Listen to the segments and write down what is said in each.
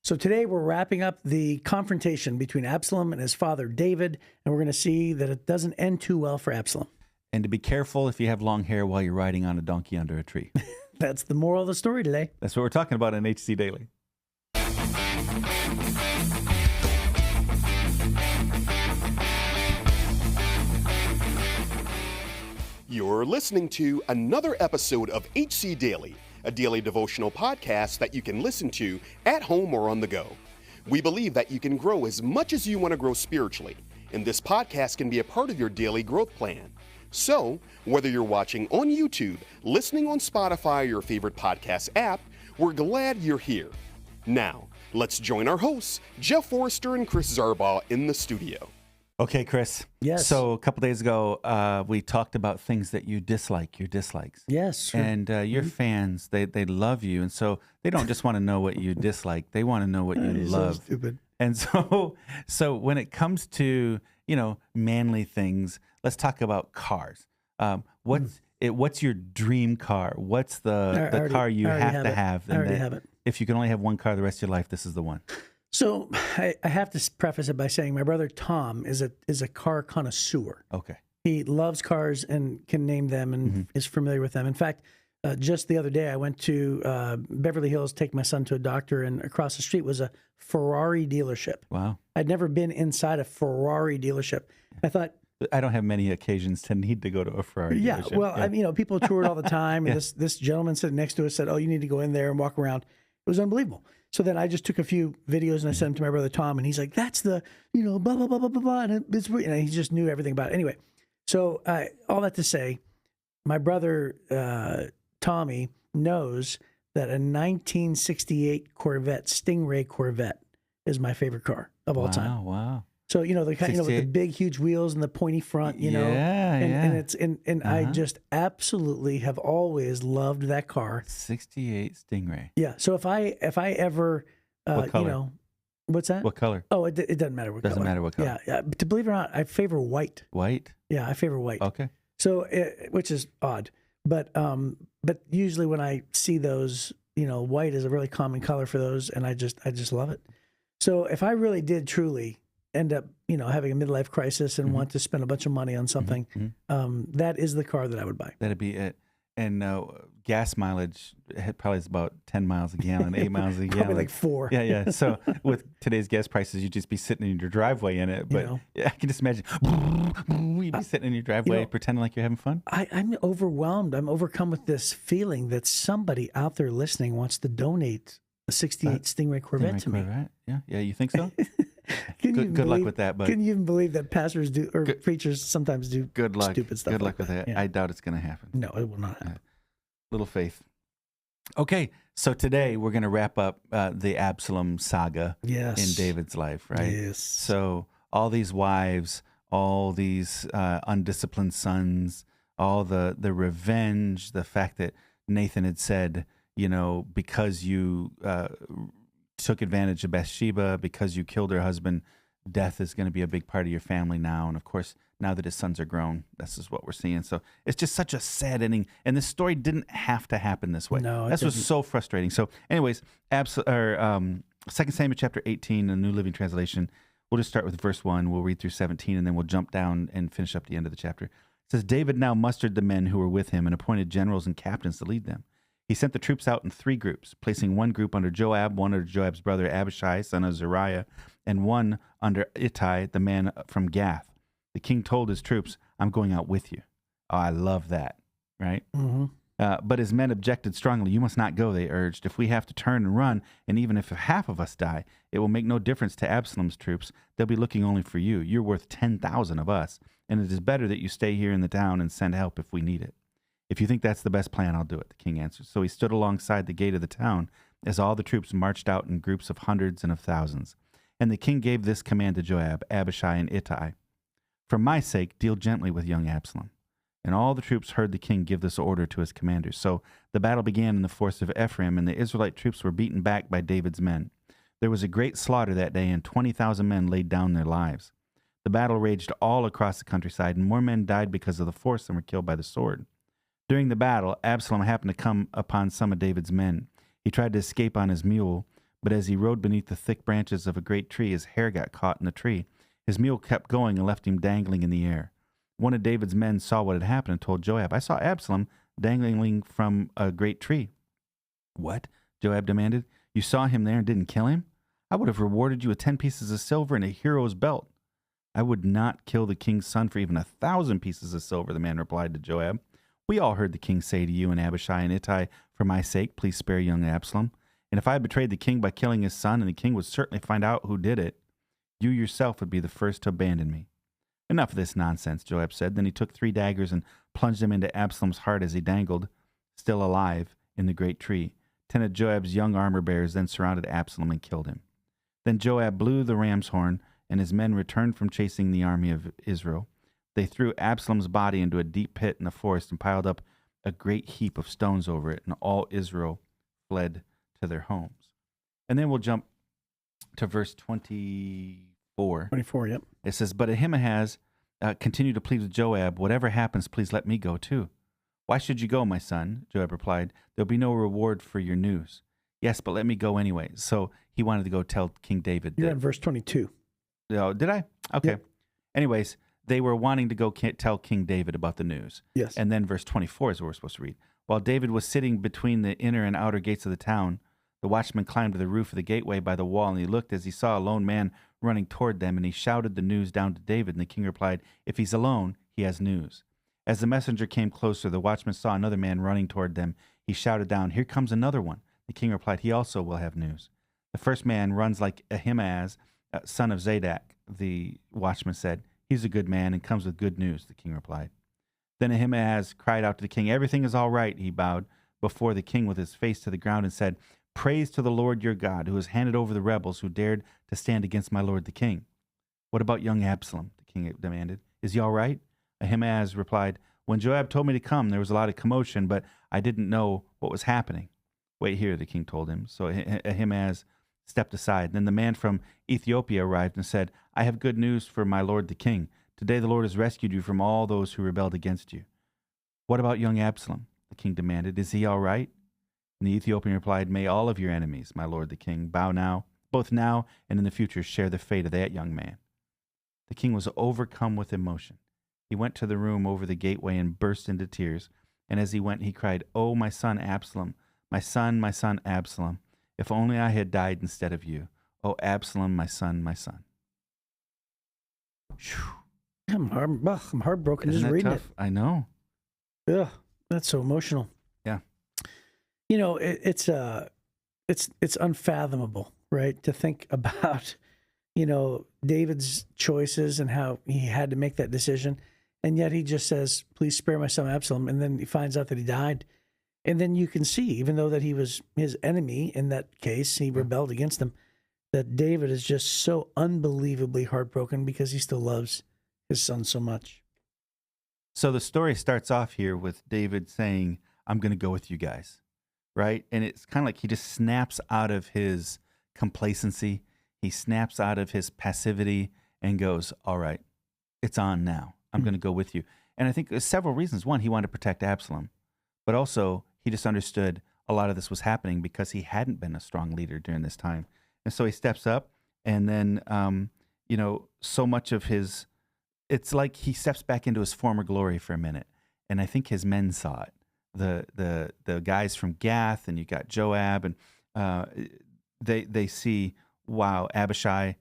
So today we're wrapping up the confrontation between Absalom and his father David, and we're going to see that it doesn't end too well for Absalom. And to be careful if you have long hair while you're riding on a donkey under a tree. That's the moral of the story today. That's what we're talking about in HC Daily. You're listening to another episode of HC Daily, a daily devotional podcast that you can listen to at home or on the go. We believe that you can grow as much as you want to grow spiritually, and this podcast can be a part of your daily growth plan. So, whether you're watching on YouTube, listening on Spotify or your favorite podcast app, we're glad you're here. Now, let's join our hosts, Jeff Forrester and Chris Zarbaugh, in the studio. Okay, Chris. Yes. So a couple days ago, we talked about things that you dislike, your dislikes. Yes. Sure. And your fans, they love you. And so they don't just want to know what you dislike. They want to know what you love. So stupid. And so when it comes to, manly things, let's talk about cars. What's your dream car? What's the car you have to have? I already have it. If you can only have one car the rest of your life, this is the one. So I have to preface it by saying my brother Tom is a car connoisseur. Okay. He loves cars and can name them and is familiar with them. In fact, just the other day I went to Beverly Hills, take my son to a doctor, and across the street was a Ferrari dealership. Wow. I'd never been inside a Ferrari dealership. I thought, I don't have many occasions to need to go to a Ferrari dealership. Well, people tour it all the time. And this gentleman sitting next to us said, "Oh, you need to go in there and walk around." It was unbelievable. So then I just took a few videos and I sent them to my brother Tom, and he's like, "That's the, blah, blah, blah, blah, blah, blah." And he just knew everything about it. Anyway, so all that to say, my brother Tommy knows that a 1968 Corvette, Stingray Corvette, is my favorite car of all time. Wow. So, the kind, with the big, huge wheels and the pointy front, and I just absolutely have always loved that car. 68 Stingray. Yeah. So if I ever, What color? What's that? What color? Oh, it doesn't matter what color. Doesn't matter what color. Yeah. But to believe it or not, I favor white. White? Yeah, I favor white. Okay. So, which is odd, but usually when I see those, white is a really common color for those, and I just love it. So if I really did truly end up, having a midlife crisis and want to spend a bunch of money on something, that is the car that I would buy. That'd be it. And gas mileage probably is about 10 miles a gallon, 8 miles a gallon. Probably like 4. Yeah. So with today's gas prices, you'd just be sitting in your driveway in it. But I can just imagine you'd be sitting in your driveway pretending like you're having fun. I'm overwhelmed. I'm overcome with this feeling that somebody out there listening wants to donate a 68 Stingray Corvette to me. Yeah, you think so? Good luck with that, but can you even believe that pastors do or preachers sometimes do stupid stuff? Good luck with that. Yeah. I doubt it's going to happen. No, it will not happen. Little faith. Okay, so today we're going to wrap up the Absalom saga in David's life, right? Yes. So all these wives, all these undisciplined sons, all the revenge, the fact that Nathan had said, because you took advantage of Bathsheba, because you killed her husband, death is going to be a big part of your family now. And of course, now that his sons are grown, this is what we're seeing. So it's just such a sad ending. And this story didn't have to happen this way. No, this was so frustrating. So anyways, 2 Samuel chapter 18, the New Living Translation. We'll just start with verse 1. We'll read through 17, and then we'll jump down and finish up the end of the chapter. It says, David now mustered the men who were with him and appointed generals and captains to lead them. He sent the troops out in 3 groups, placing one group under Joab, one under Joab's brother Abishai, son of Zeruiah, and one under Ittai, the man from Gath. The king told his troops, I'm going out with you. Oh, I love that, right? Mm-hmm. But his men objected strongly. You must not go, they urged. If we have to turn and run, and even if half of us die, it will make no difference to Absalom's troops. They'll be looking only for you. You're worth 10,000 of us, and it is better that you stay here in the town and send help if we need it. If you think that's the best plan, I'll do it, the king answered. So he stood alongside the gate of the town as all the troops marched out in groups of hundreds and of thousands. And the king gave this command to Joab, Abishai, and Ittai. For my sake, deal gently with young Absalom. And all the troops heard the king give this order to his commanders. So the battle began in the forest of Ephraim, and the Israelite troops were beaten back by David's men. There was a great slaughter that day, and 20,000 men laid down their lives. The battle raged all across the countryside, and more men died because of the force than were killed by the sword. During the battle, Absalom happened to come upon some of David's men. He tried to escape on his mule, But as he rode beneath the thick branches of a great tree, his hair got caught in the tree. His mule kept going and left him dangling in the air. One of David's men saw what had happened and told Joab, I saw Absalom dangling from a great tree. What? Joab demanded. You saw him there and didn't kill him? I would have rewarded you with 10 pieces of silver and a hero's belt. I would not kill the king's son for even 1,000 pieces of silver, the man replied to Joab. We all heard the king say to you and Abishai and Ittai, for my sake, please spare young Absalom. And if I had betrayed the king by killing his son, and the king would certainly find out who did it, you yourself would be the first to abandon me. Enough of this nonsense, Joab said. Then he took 3 daggers and plunged them into Absalom's heart as he dangled, still alive, in the great tree. 10 of Joab's young armor-bearers then surrounded Absalom and killed him. Then Joab blew the ram's horn, and his men returned from chasing the army of Israel. They threw Absalom's body into a deep pit in the forest and piled up a great heap of stones over it, and all Israel fled to their homes. And then we'll jump to verse 24. 24, yep. It says, But Ahimaaz continued to plead with Joab, whatever happens, please let me go too. Why should you go, my son? Joab replied, there'll be no reward for your news. Yes, but let me go anyway. So he wanted to go tell King David. You're in verse 22. Oh, did I? Okay. Yep. Anyways, they were wanting to go tell King David about the news. Yes. And then verse 24 is what we're supposed to read. While David was sitting between the inner and outer gates of the town, the watchman climbed to the roof of the gateway by the wall, and he looked as he saw a lone man running toward them, and he shouted the news down to David. And the king replied, if he's alone, he has news. As the messenger came closer, the watchman saw another man running toward them. He shouted down, here comes another one. The king replied, he also will have news. The first man runs like Ahimaaz, son of Zadok, the watchman said. He's a good man and comes with good news, the king replied. Then Ahimaaz cried out to the king, everything is all right. He bowed before the king with his face to the ground and said, praise to the Lord your God, who has handed over the rebels who dared to stand against my lord the king. What about young Absalom? The king demanded. Is he all right? Ahimaaz replied, when Joab told me to come, there was a lot of commotion, but I didn't know what was happening. Wait here, the king told him. So Ahimaaz stepped aside. Then the man from Ethiopia arrived and said, I have good news for my lord the king. Today the Lord has rescued you from all those who rebelled against you. What about young Absalom? The king demanded. Is he all right? And the Ethiopian replied, may all of your enemies, my lord the king, bow now, both now and in the future, share the fate of that young man. The king was overcome with emotion. He went to the room over the gateway and burst into tears. And as he went, he cried, oh, my son Absalom, my son Absalom, if only I had died instead of you. Oh, Absalom, my son, my son. I'm heartbroken Isn't just that reading tough? I know. it. Ugh, that's so emotional. Yeah. You know, it's unfathomable, right? To think about, you know, David's choices and how he had to make that decision. And yet he just says, please spare my son Absalom. And then he finds out that he died. And then you can see, even though that he was his enemy in that case, he rebelled against him, that David is just so unbelievably heartbroken because he still loves his son so much. So the story starts off here with David saying, I'm going to go with you guys, right? And it's kind of like he just snaps out of his complacency. He snaps out of his passivity and goes, all right, it's on now. I'm going to go with you. And I think there's several reasons. One, he wanted to protect Absalom, but also he just understood a lot of this was happening because he hadn't been a strong leader during this time. And so he steps up, and then, you know, so much of his, it's like he steps back into his former glory for a minute. And I think his men saw it. The guys from Gath, and you got Joab, and they see, wow, Abishai,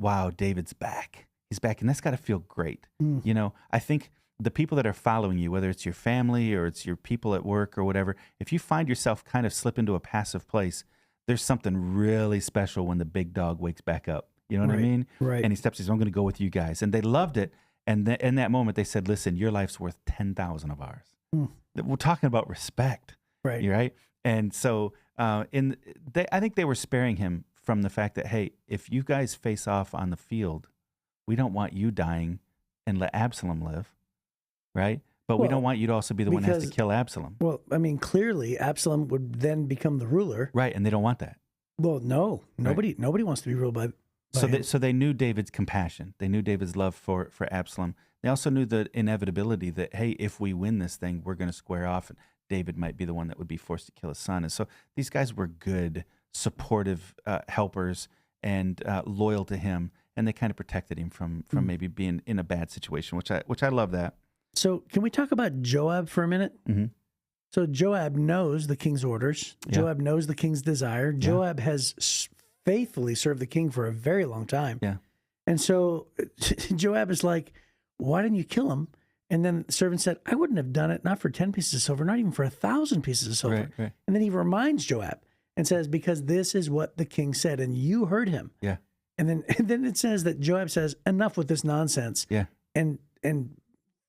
wow, David's back. He's back, and that's got to feel great. You know, I think the people that are following you, whether it's your family or it's your people at work or whatever, if you find yourself kind of slip into a passive place, there's something really special when the big dog wakes back up. You know what I mean? Right. And he steps, he says, I'm going to go with you guys. And they loved it. And in that moment, they said, listen, your life's worth 10,000 of ours. We're talking about respect. Right. Right. And so I think they were sparing him from the fact that, hey, if you guys face off on the field, we don't want you dying and let Absalom live. Right. But we don't want you to also be the one that has to kill Absalom. Well, I mean, clearly Absalom would then become the ruler. Right. And they don't want that. Well, no, nobody wants to be ruled by him. So they knew David's compassion. They knew David's love for Absalom. They also knew the inevitability that, hey, if we win this thing, we're going to square off, and David might be the one that would be forced to kill his son. And so these guys were good supportive helpers and loyal to him, and they kind of protected him from maybe being in a bad situation, which I love that. So can we talk about Joab for a minute? Mm-hmm. So Joab knows the king's orders. Yeah. Joab knows the king's desire. Yeah. Joab has faithfully served the king for a very long time. Yeah. And so Joab is like, why didn't you kill him? And then the servant said, I wouldn't have done it, not for 10 pieces of silver, not even for 1,000 pieces of silver. Right. And then he reminds Joab and says, because this is what the king said, and you heard him. Yeah. And then it says that Joab says, enough with this nonsense. Yeah. And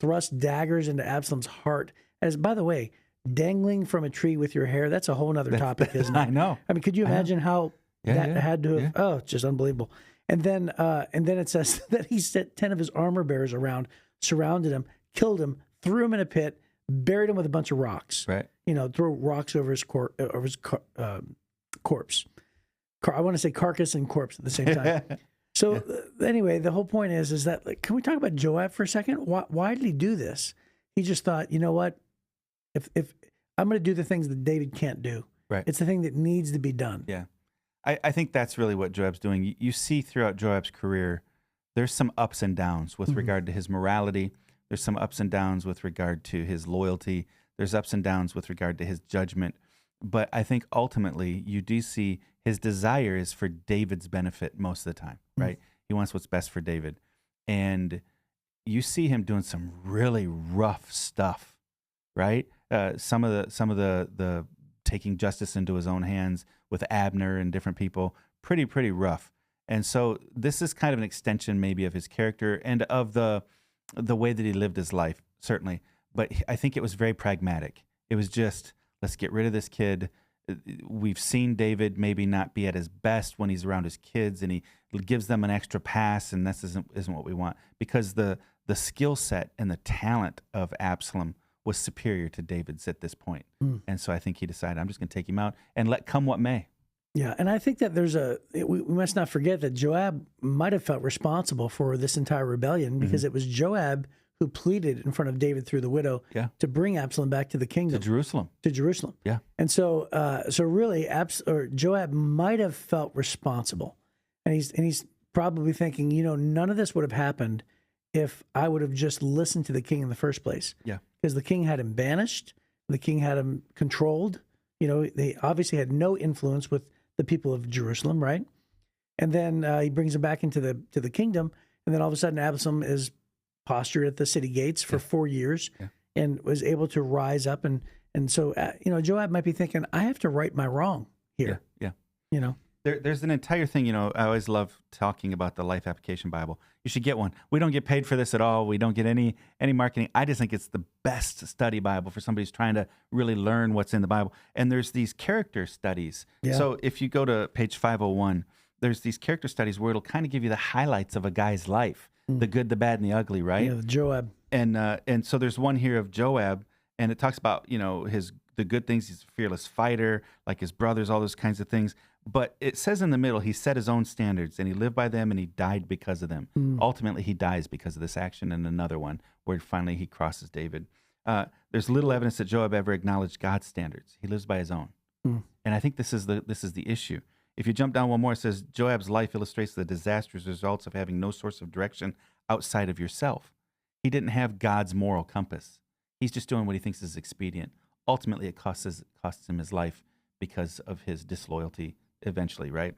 thrust daggers into Absalom's heart. As, by the way, dangling from a tree with your hair, that's a whole other topic, isn't it? I know. I mean, could you imagine how that had to have, oh, it's just unbelievable. And then it says that he set 10 of his armor bearers around, surrounded him, killed him, threw him in a pit, buried him with a bunch of rocks. Right. Throw rocks over his corpse. I want to say carcass and corpse at the same time. So anyway, the whole point is that, like, can we talk about Joab for a second? Why did he do this? He just thought, you know what? If I'm going to do the things that David can't do, right? It's the thing that needs to be done. Yeah, I think that's really what Joab's doing. You see throughout Joab's career, there's some ups and downs with regard to his morality. There's some ups and downs with regard to his loyalty. There's ups and downs with regard to his judgment. But I think ultimately you do see his desire is for David's benefit most of the time, right? He wants what's best for David. And you see him doing some really rough stuff, right? Some of the taking justice into his own hands with Abner and different people, pretty rough. And so this is kind of an extension maybe of his character and of the way that he lived his life, certainly. But I think it was very pragmatic. It was just, let's get rid of this kid. We've seen David maybe not be at his best when he's around his kids, and he gives them an extra pass, and this isn't what we want, because the skill set and the talent of Absalom was superior to David's at this point. And so I think he decided, I'm just going to take him out and let come what may. Yeah, and I think that we must not forget that Joab might have felt responsible for this entire rebellion, because it was Joab who pleaded in front of David through the widow to bring Absalom back to the kingdom. To Jerusalem. Yeah. And so really, Joab might have felt responsible. And he's probably thinking, none of this would have happened if I would have just listened to the king in the first place. Yeah. Because the king had him banished. The king had him controlled. They obviously had no influence with the people of Jerusalem, right? And then he brings him back into the kingdom. And then all of a sudden, Absalom is postured at the city gates for 4 years and was able to rise up. And so, Joab might be thinking, I have to right my wrong here. Yeah. There's an entire thing, I always love talking about the Life Application Bible. You should get one. We don't get paid for this at all. We don't get any marketing. I just think it's the best study Bible for somebody who's trying to really learn what's in the Bible. And there's these character studies. Yeah. So if you go to page 501, there's these character studies where it'll kind of give you the highlights of a guy's life. The good, the bad, and the ugly, right? Yeah, Joab. And so there's one here of Joab, and it talks about, the good things. He's a fearless fighter, like his brothers, all those kinds of things. But it says in the middle, he set his own standards, and he lived by them, and he died because of them. Ultimately, he dies because of this action, and another one where finally he crosses David. There's little evidence that Joab ever acknowledged God's standards. He lives by his own. And I think this is the issue. If you jump down one more, it says, Joab's life illustrates the disastrous results of having no source of direction outside of yourself. He didn't have God's moral compass. He's just doing what he thinks is expedient. Ultimately, it costs him his life because of his disloyalty eventually, right?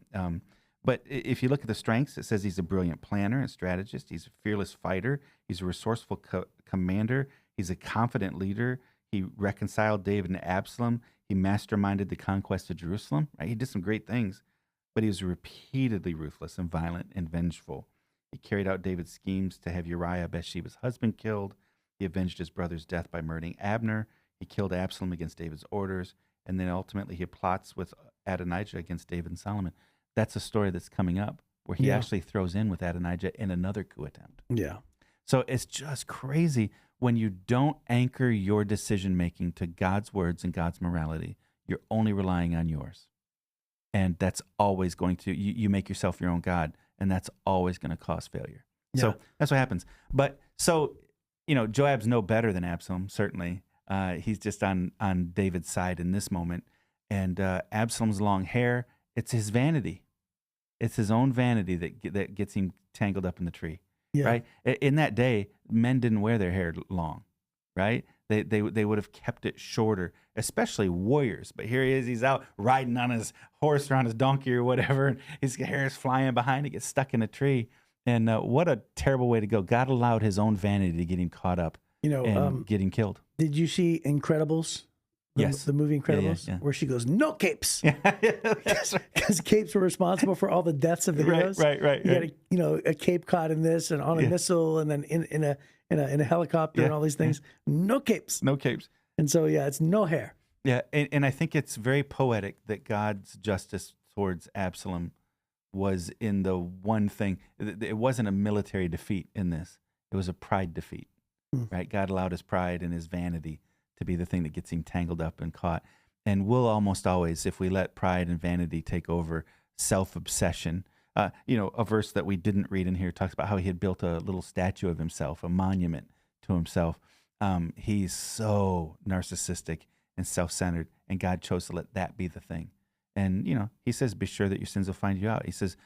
But if you look at the strengths, it says he's a brilliant planner and strategist. He's a fearless fighter. He's a resourceful commander. He's a confident leader. He reconciled David and Absalom. He masterminded the conquest of Jerusalem, right? He did some great things, but he was repeatedly ruthless and violent and vengeful. He carried out David's schemes to have Uriah, Bathsheba's husband, killed. He avenged his brother's death by murdering Abner. He killed Absalom against David's orders. And then ultimately he plots with Adonijah against David and Solomon. That's a story that's coming up where he actually throws in with Adonijah in another coup attempt. Yeah. So it's just crazy. When you don't anchor your decision-making to God's words and God's morality, you're only relying on yours. And that's always going to, you make yourself your own God, and that's always going to cause failure. Yeah. So that's what happens. But so, Joab's no better than Absalom, certainly. He's just on David's side in this moment. And Absalom's long hair It's his vanity. It's his own vanity that gets him tangled up in the tree, right? In that day, men didn't wear their hair long, right? They would have kept it shorter, especially warriors. But here he is, he's out riding on his horse or on his donkey or whatever, and his hair is flying behind, it gets stuck in a tree. And what a terrible way to go. God allowed his own vanity to get him caught up and get him killed. Did you see Incredibles? Yes. The movie Incredibles, yeah. where she goes, no capes. That's right. Because capes were responsible for all the deaths of the heroes. Right. You got a cape caught in this and on a missile and then in a helicopter and all these things. No capes. No capes. And so, it's no hair. Yeah, and I think it's very poetic that God's justice towards Absalom was in the one thing. It wasn't a military defeat in this. It was a pride defeat, right? God allowed his pride and his vanity to be the thing that gets him tangled up and caught. And we'll almost always, if we let pride and vanity take over, self-obsession. A verse that we didn't read in here talks about how he had built a little statue of himself, a monument to himself. He's so narcissistic and self-centered, and God chose to let that be the thing. And, he says, be sure that your sins will find you out. He says,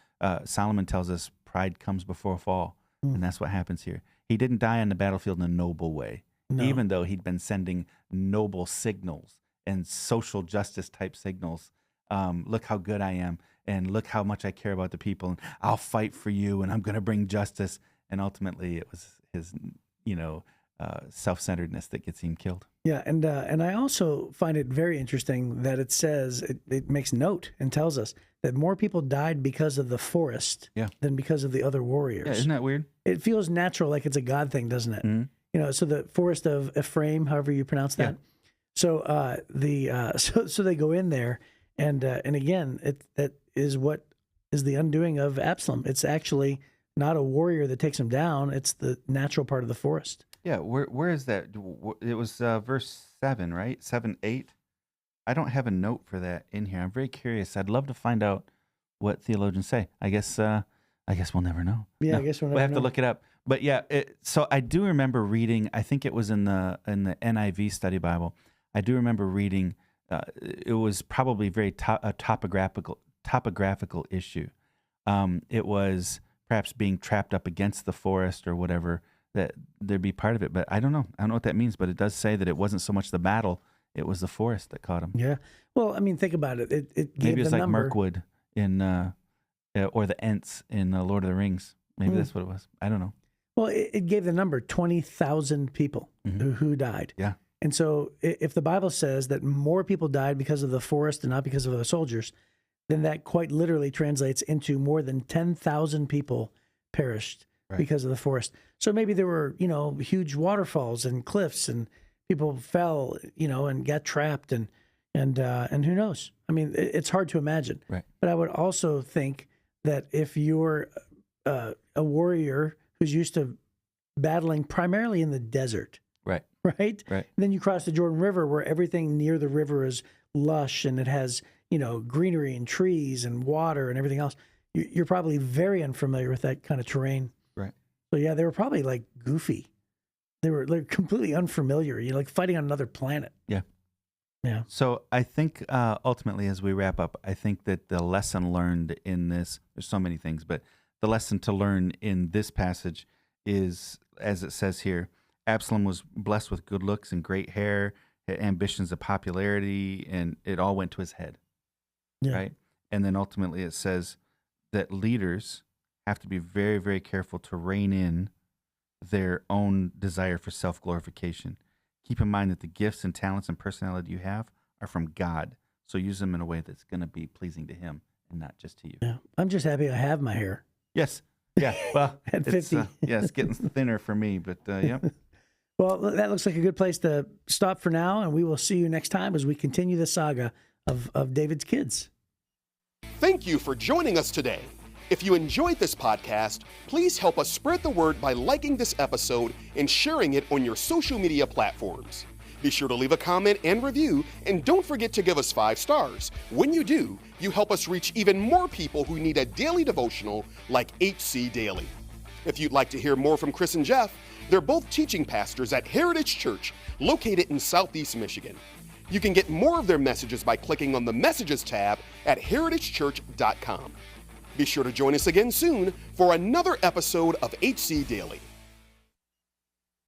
Solomon tells us pride comes before a fall, and that's what happens here. He didn't die on the battlefield in a noble way. No. Even though he'd been sending noble signals and social justice type signals. Look how good I am, and look how much I care about the people, and I'll fight for you, and I'm going to bring justice. And ultimately, it was his, self-centeredness that gets him killed. Yeah, and I also find it very interesting that it says, it makes note and tells us that more people died because of the forest than because of the other warriors. Yeah, isn't that weird? It feels natural, like it's a God thing, doesn't it? Mm-hmm. So the forest of Ephraim, however you pronounce that. Yeah. So so they go in there, and again, that is what is the undoing of Absalom. It's actually not a warrior that takes him down; it's the natural part of the forest. Yeah, where is that? It was verse 7, right? 7-8. I don't have a note for that in here. I'm very curious. I'd love to find out what theologians say. I guess we'll never know. Yeah, I guess we'll have to look it up. But yeah, so I do remember reading. I think it was in the NIV Study Bible. I do remember reading. It was probably very a topographical issue. It was perhaps being trapped up against the forest or whatever, that there'd be part of it. But I don't know. I don't know what that means. But it does say that it wasn't so much the battle; it was the forest that caught him. Yeah. Well, I mean, think about it. It gave maybe it's the like number. Mirkwood in or the Ents in Lord of the Rings. Maybe that's what it was. I don't know. Well, it gave the number 20,000 people who died. Yeah. And so if the Bible says that more people died because of the forest and not because of the soldiers, then that quite literally translates into more than 10,000 people perished because of the forest. So maybe there were, huge waterfalls and cliffs, and people fell, and got trapped, and who knows? I mean, it's hard to imagine. Right. But I would also think that if you're a warrior who's used to battling primarily in the desert, right? Then you cross the Jordan River, where everything near the river is lush and it has, greenery and trees and water and everything else. You're probably very unfamiliar with that kind of terrain. Right. So yeah, they were probably like goofy. They were like completely unfamiliar. You're like fighting on another planet. Yeah. Yeah. So I think ultimately, as we wrap up, I think that the lesson learned in this, there's so many things, but the lesson to learn in this passage is, as it says here, Absalom was blessed with good looks and great hair, ambitions of popularity, and it all went to his head, right? And then ultimately it says that leaders have to be very, very careful to rein in their own desire for self-glorification. Keep in mind that the gifts and talents and personality you have are from God, so use them in a way that's going to be pleasing to Him and not just to you. Yeah, I'm just happy I have my hair. Yes. Yeah. Well, at 50. It's getting thinner for me, but yeah. Well, that looks like a good place to stop for now, and we will see you next time as we continue the saga of David's kids. Thank you for joining us today. If you enjoyed this podcast, please help us spread the word by liking this episode and sharing it on your social media platforms. Be sure to leave a comment and review, and don't forget to give us 5 stars. When you do, you help us reach even more people who need a daily devotional like HC Daily. If you'd like to hear more from Chris and Jeff, they're both teaching pastors at Heritage Church, located in Southeast Michigan. You can get more of their messages by clicking on the Messages tab at heritagechurch.com. Be sure to join us again soon for another episode of HC Daily.